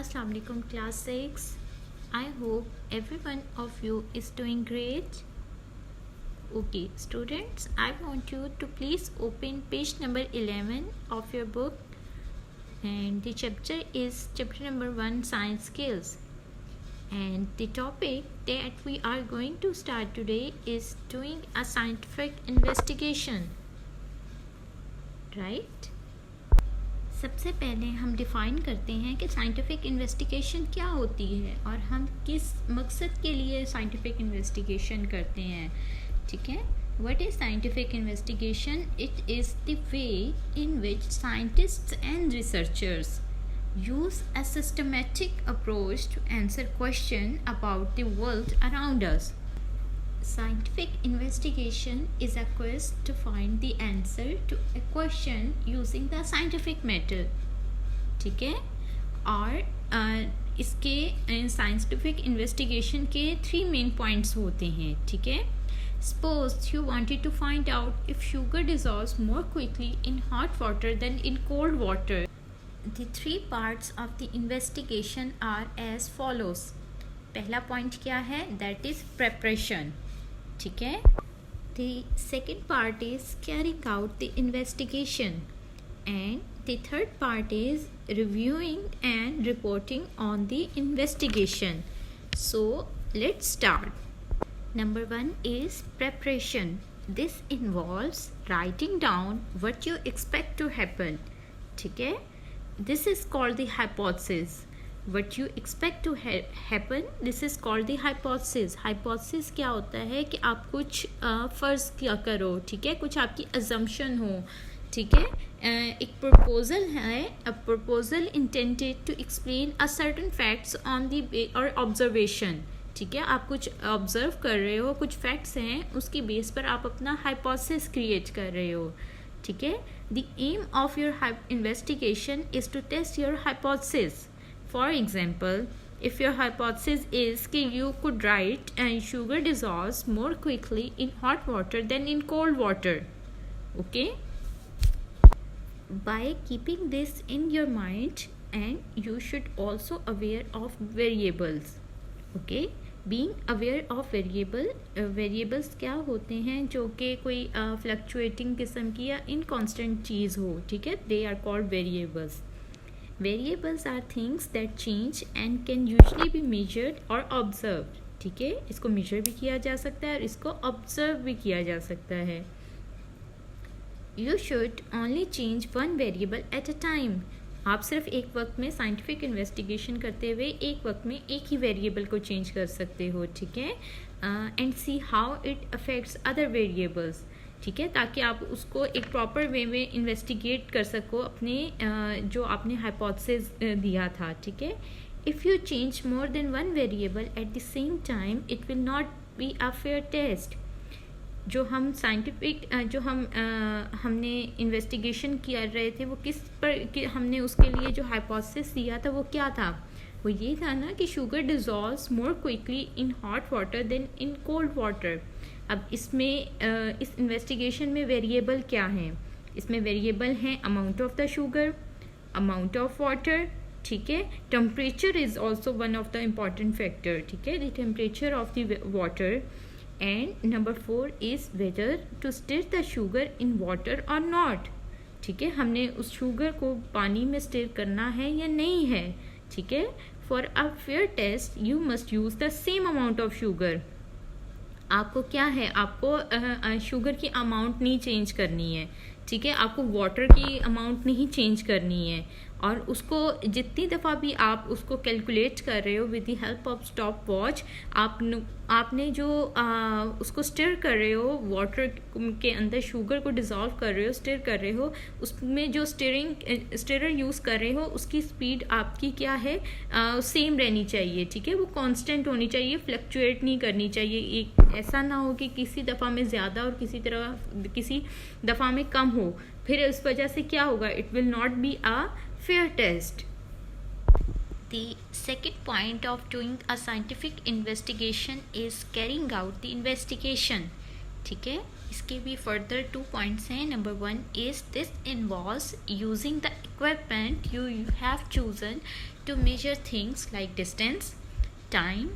Assalamu alaikum class 6. I hope every one of you is doing great. Okay students, I want you to please open page number 11 of your book, and the chapter is chapter number 1, science skills, and the topic that we are going to start today is doing a scientific investigation, right? सबसे पहले हम define करते हैं कि scientific investigation क्या होती है और हम किस मकसद के लिए साइंटिफिक इन्वेस्टिगेशन करते हैं, ठीक है। What is scientific investigation? It is the way in which scientists and researchers use a systematic approach to answer questions about the world around us. Scientific investigation is a quest to find the answer to a question using the scientific method, ठीक है। और इसके scientific investigation के 3 main points होते हैं, ठीक है। Suppose you wanted to find out if sugar dissolves more quickly in hot water than in cold water. The 3 parts of the investigation are as follows. पहला पॉइंट क्या है? That is preparation, ठीक है। The second part is carrying out the investigation, and the third part is reviewing and reporting on the investigation. So let's start. Number 1 is preparation. This involves writing down what you expect to happen, ठीक है। This is called the hypothesis. What you expect to happen, this is called the hypothesis. Hypothesis क्या होता है कि आप कुछ फ़र्ज़ क्या करो, ठीक है, कुछ आपकी assumption हो, ठीक है। एक proposal है, a proposal intended to explain a certain facts on the or observation, ठीक है। आप कुछ ऑब्जर्व कर रहे हो, कुछ फैक्ट्स हैं, उसकी बेस पर आप अपना हाइपोथेसिस क्रिएट कर रहे हो, ठीक है। The aim of your investigation is to test your hypothesis. For example, if your hypothesis is that you could write and sugar dissolves more quickly in hot water than in cold water, okay? By keeping this in your mind, and you should also aware of variables, okay? Being aware of variables क्या होते हैं? जो कि कोई fluctuating किस्म की या inconstant चीज़ हो, ठीक है। They are called variables. Variables are things that change and can usually be measured or observed, ठीक है। इसको measure भी किया जा सकता है और इसको observe भी किया जा सकता है. You should only change one variable at a time. आप सिर्फ एक वक्त में साइंटिफिक इन्वेस्टिगेशन करते हुए एक वक्त में एक ही वेरिएबल को चेंज कर सकते हो, ठीक है। And see how it affects other variables, ठीक है, ताकि आप उसको एक प्रॉपर वे में इन्वेस्टिगेट कर सको अपने जो आपने हाइपोथेसिस दिया था, ठीक है। If you change more than one variable at the same time it will not be a fair test. जो हम साइंटिफिक हमने इन्वेस्टिगेशन किया रहे थे वो किस पर कि हमने उसके लिए जो हाइपोथेसिस दिया था वो क्या था? वो ये था ना कि sugar dissolves more quickly in hot water then in cold water. अब इसमें इस इन्वेस्टिगेशन में वेरिएबल क्या हैं? इसमें वेरिएबल हैं amount of the sugar, amount of water, ठीक है। Temperature is also one of the important factor, ठीक है, the temperature of the water. And number 4 is whether to stir the sugar in water और not, ठीक है। हमने उस sugar को पानी में स्टिर करना है या नहीं है, ठीक है। For a fair test you must use the same amount of sugar. आपको क्या है, आपको शुगर की अमाउंट नहीं चेंज करनी है, ठीक है। आपको वाटर की अमाउंट नहीं चेंज करनी है, और उसको जितनी दफ़ा भी आप उसको कैलकुलेट कर रहे हो with the help of stop watch, आपने जो उसको स्टिर कर रहे हो, वाटर के अंदर शुगर को डिज़ोल्व कर रहे हो, स्टिर कर रहे हो, उसमें जो स्टिरर यूज़ कर रहे हो उसकी स्पीड आपकी क्या है, सेम रहनी चाहिए, ठीक है। वो कांस्टेंट होनी चाहिए, फ्लक्चुएट नहीं करनी चाहिए. एक ऐसा ना हो कि किसी दफ़ा में ज़्यादा और किसी दफ़ा में कम हो, फिर इस वजह से क्या होगा, it will not be a fair test. The second point of doing a scientific investigation is carrying out the investigation, ठीक है. इसके भी फर्दर 2 पॉइंट्स हैं. Number 1 is this involves using the equipment you have chosen to measure things like distance, time,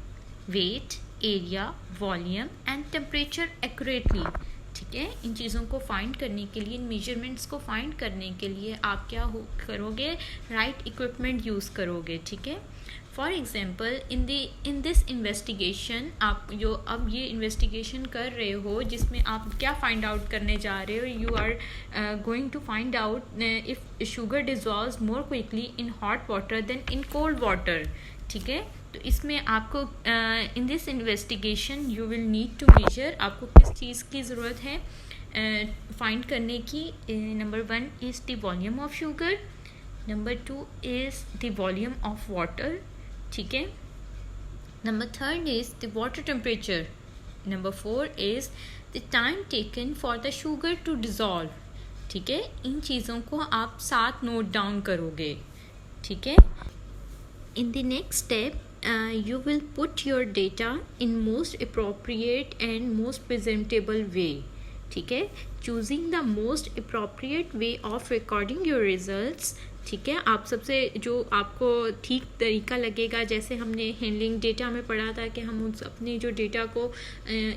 weight, area, volume and temperature accurately. ठीक है, इन चीज़ों को find करने के लिए, इन मेजरमेंट्स को फाइंड करने के लिए आप क्या करोगे, राइट इक्विपमेंट यूज़ करोगे. ठीक है. For example in this investigation, आप जो अब ये इन्वेस्टिगेशन कर रहे हो जिसमें आप क्या फाइंड आउट करने जा रहे हो, you are going to find out if sugar dissolves more quickly in hot water then in cold water. ठीक है. तो इसमें आपको in this investigation you will need to measure, आपको किस चीज़ की ज़रूरत है फाइंड करने की. Number 1 is the volume of sugar. Number 2 is the volume of water. ठीक है. Number 3 is the water temperature. Number 4 is the time taken for the sugar to dissolve. ठीक है. इन चीज़ों को आप साथ नोट डाउन करोगे. ठीक है. In the next step, you will put your data in most appropriate and most presentable way. ठीक है. Choosing the most appropriate way of recording your results. ठीक है. आप सबसे जो आपको ठीक तरीका लगेगा, जैसे हमने हैंडलिंग डेटा में पढ़ा था कि हम उस अपने जो डेटा को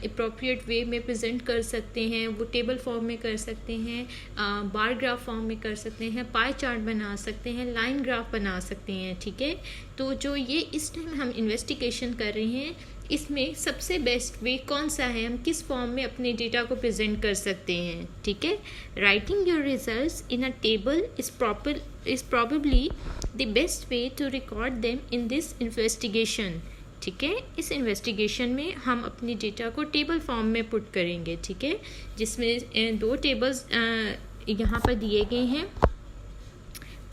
अप्रोप्रिएट वे में प्रेजेंट कर सकते हैं, वो टेबल फॉर्म में कर सकते हैं, बार ग्राफ फॉर्म में कर सकते हैं, पाई चार्ट बना सकते हैं, लाइन ग्राफ बना सकते हैं. ठीक है. तो जो ये इस टाइम हम इन्वेस्टिगेशन कर रहे हैं, इसमें सबसे बेस्ट वे कौन सा है, हम किस फॉर्म में अपने डेटा को प्रेजेंट कर सकते हैं. ठीक है. Writing your results in a table is probably the best way to record them in this investigation. ठीक है. इस इन्वेस्टिगेशन में हम अपने डेटा को टेबल फॉर्म में पुट करेंगे. ठीक है. जिसमें 2 टेबल्स यहाँ पर दिए गए हैं.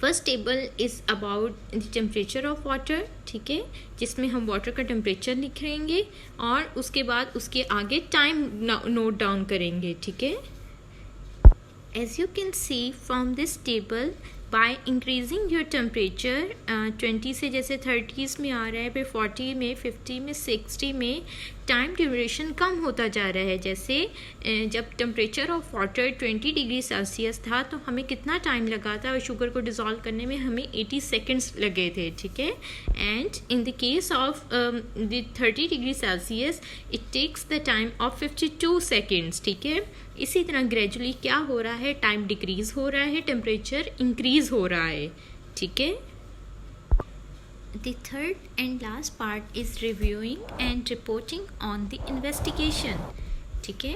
First table is about the temperature of water. ठीक है. जिसमें हम वाटर का टेम्परेचर लिखेंगे और उसके बाद उसके आगे टाइम नोट डाउन करेंगे. ठीक है. As you can see from this table, by increasing your temperature 20 से जैसे 30s में आ रहा है, फिर 40 में, 50 में, 60 में टाइम ड्यूरेशन कम होता जा रहा है. जैसे जब temperature of water 20 degree Celsius था तो हमें कितना टाइम लगा था, और शुगर को डिज़ोल्व करने में हमें 80 सेकेंड्स लगे थे. ठीक है. And in the case of the 30 degree Celsius it takes the time of 52 seconds. ठीक है. इसी तरह ग्रेजुअली क्या हो रहा है, टाइम डिक्रीज़ हो रहा है, टेम्परेचर इंक्रीज़ हो रहा है. ठीक है. The third and last part is reviewing and reporting on the investigation. ठीक है.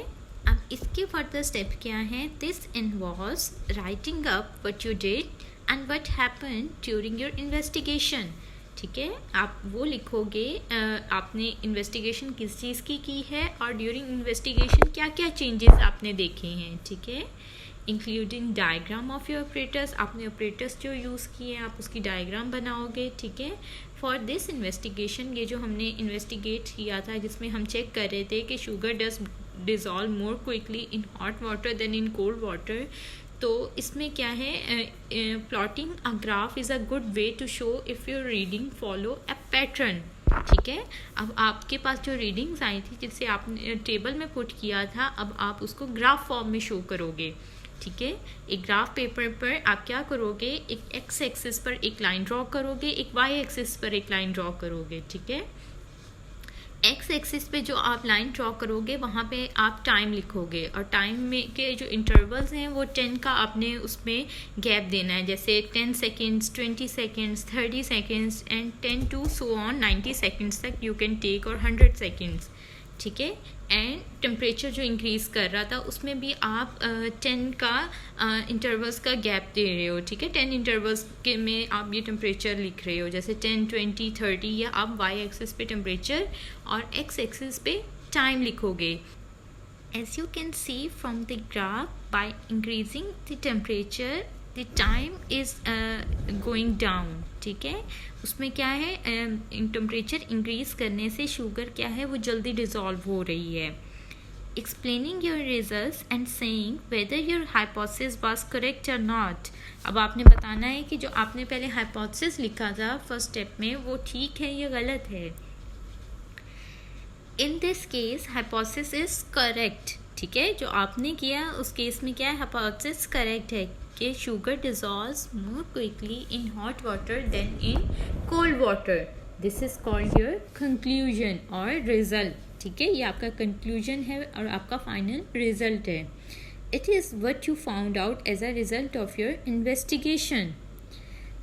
अब इसके फर्दर स्टेप क्या हैं? This involves writing up what you did and what happened during your investigation. ठीक है. आप वो लिखोगे आपने इन्वेस्टिगेशन किस चीज़ की है और ड्यूरिंग इन्वेस्टिगेशन क्या क्या चेंजेस आपने देखे हैं. ठीक है. Including diagram of your operators, आपने ऑपरेटर्स जो यूज़ किए हैं आप उसकी डायग्राम बनाओगे. ठीक है. फॉर दिस इन्वेस्टिगेशन, ये जो हमने इन्वेस्टिगेट किया था जिसमें हम चेक कर रहे थे कि sugar does dissolve more quickly in hot water then in cold water, तो इसमें क्या है, plotting a graph is a good way to show if your reading follow a pattern. ठीक है. अब आपके पास जो रीडिंग्स आई थी जिससे आपने टेबल में पुट किया था, अब आप उसको ग्राफ फॉर्म में शो करोगे. ठीक है. एक ग्राफ पेपर पर आप क्या करोगे, एक एक्स एक्सिस पर एक लाइन ड्रॉ करोगे, एक वाई एक्सिस पर एक लाइन ड्रॉ करोगे. ठीक है. एक्स एक्सिस पे जो आप लाइन ड्रॉ करोगे वहाँ पे आप टाइम लिखोगे, और टाइम में के जो इंटरवल्स हैं वो 10 का आपने उसमें गैप देना है. जैसे 10 seconds, 20 seconds, 30 seconds and 10 to so on 90 seconds तक यू कैन टेक, और 100 सेकेंड्स. ठीक है. एंड टेम्परेचर जो इंक्रीज़ कर रहा था उसमें भी आप 10 का इंटरवल्स का गैप दे रहे हो. ठीक है. 10 इंटरवल्स के में आप ये टेम्परेचर लिख रहे हो, जैसे 10, 20, 30, या आप वाई एक्सिस पे टेम्परेचर और एक्स एक्सिस पे टाइम लिखोगे. As you can see from the graph, by increasing the temperature the time is going down. ठीक है. उसमें क्या है, टेम्परेचर इंक्रीज़ करने से शुगर क्या है वो जल्दी डिज़ोल्व हो रही है. Explaining your results and saying whether your hypothesis was correct और नॉट. अब आपने बताना है कि जो आपने पहले हाइपोथेसिस लिखा था फर्स्ट स्टेप में वो ठीक है या गलत है. In this case hypothesis is correct. ठीक है, जो आपने किया उस केस में क्या है, हाइपोथेसिस करेक्ट है कि sugar dissolves more quickly in hot water then in cold water. This is called your conclusion और रिजल्ट. ठीक है, ये आपका कंक्लूजन है और आपका फाइनल रिजल्ट है. It is what you found out as a result of your investigation,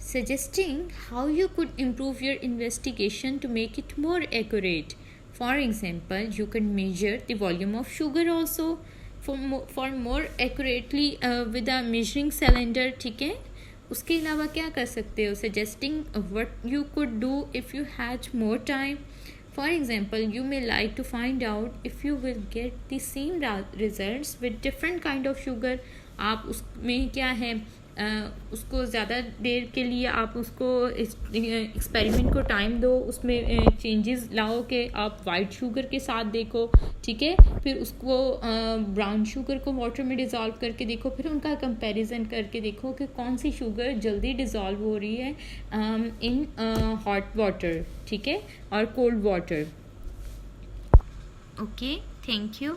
suggesting how you could improve your investigation to make it more accurate. For example, you can measure the volume of sugar also for more accurately with a measuring cylinder. ठीक है, उसके अलावा क्या कर सकते हो, suggesting what you could do if you had more time. For example, you may like to find out if you will get the same results with different kind of sugar. आप उसमें क्या है, उसको ज़्यादा देर के लिए आप उसको एक्सपेरिमेंट को टाइम दो, उसमें चेंजेस लाओ कि आप वाइट शुगर के साथ देखो. ठीक है, फिर उसको ब्राउन शुगर को वाटर में डिज़ोल्व करके देखो, फिर उनका कंपैरिजन करके देखो कि कौन सी शुगर जल्दी डिज़ोल्व हो रही है इन हॉट वाटर, ठीक है, और cold water. Okay, thank you.